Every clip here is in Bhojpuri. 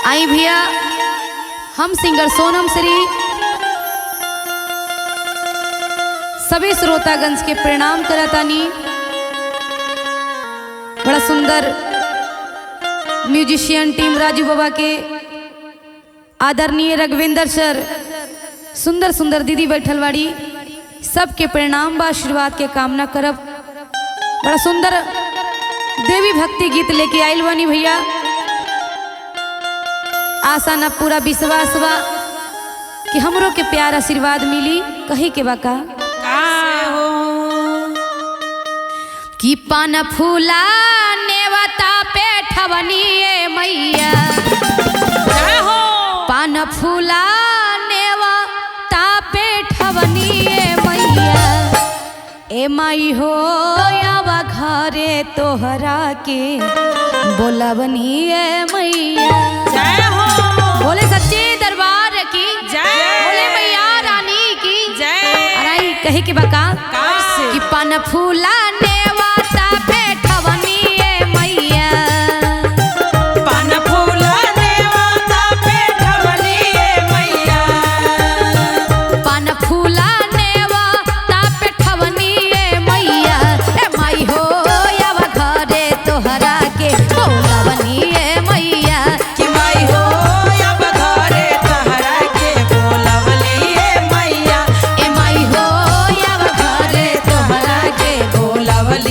आई भैया हम सिंगर सोनम श्री सभी श्रोतागंज के प्रणाम करतानी। बड़ा सुंदर म्यूजिशियन टीम राजू बाबा के आदरणीय रघुवेंद्र सर, सुंदर सुंदर दीदी बैठल बाड़ी, सबके प्रणाम बा आशीर्वाद के कामना करब। बड़ा सुंदर देवी भक्ति गीत लेके आइल बानी भैया। आशा न पूरा विश्वास बा कि हमरो के प्यार आशीर्वाद मिली। कही के बाका कि पान फूला नेवता पे ठवनिए मैया, पान फूला नेवता पे ठवनिए मैया। ए माई हो आवा घरे तोहरा के बोलवनिए मैया। बोले सच्चे दरबार की जय, बोले मैया रानी की जय। अरे कहे के बका कि पान फूला नेवता पे ठवनिए मैया, पान फूला नेवता पे ठवनिए मैया, पान फूला नेवता पे ठवनिए मैया। ए माई हो आवा घरे तोहरा के बोलवनिए मैया। कि माई हो अब घरे तहरा के बोलवलिए मैया। ए माई हो आवा घरे तोहरा के बोलवलिए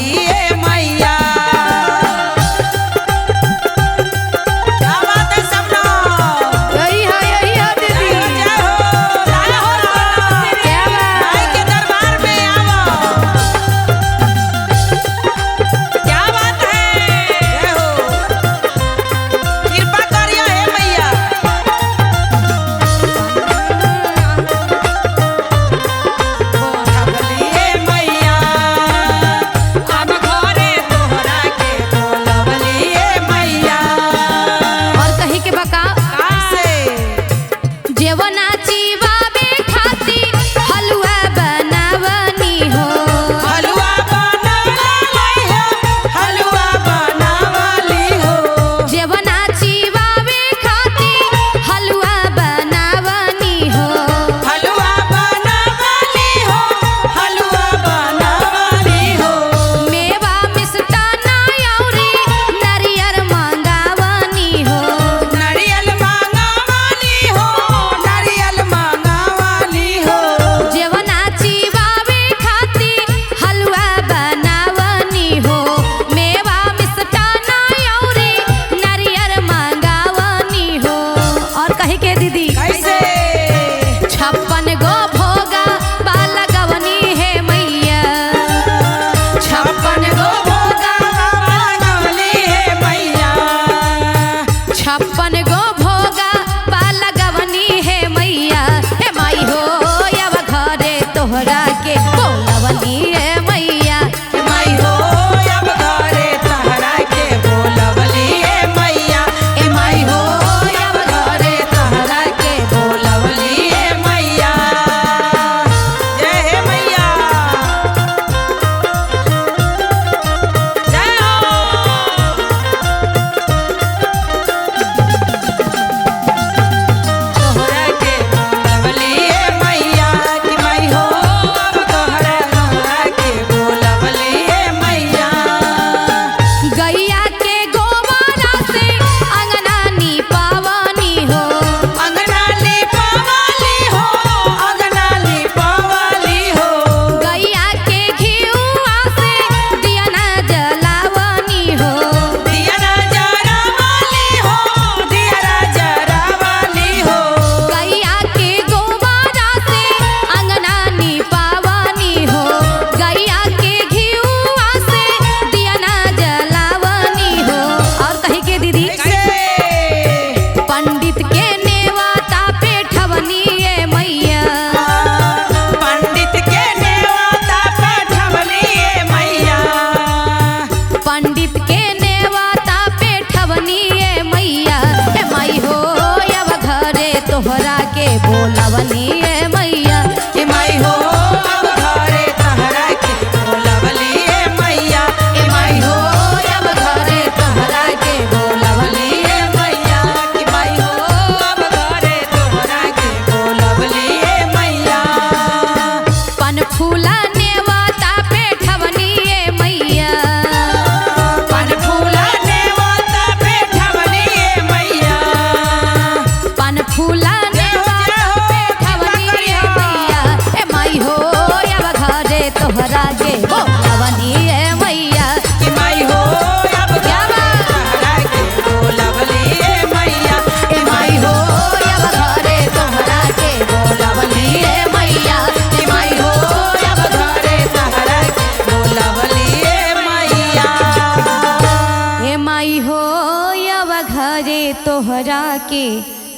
के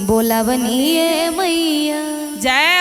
बोलावनिए मैया। जय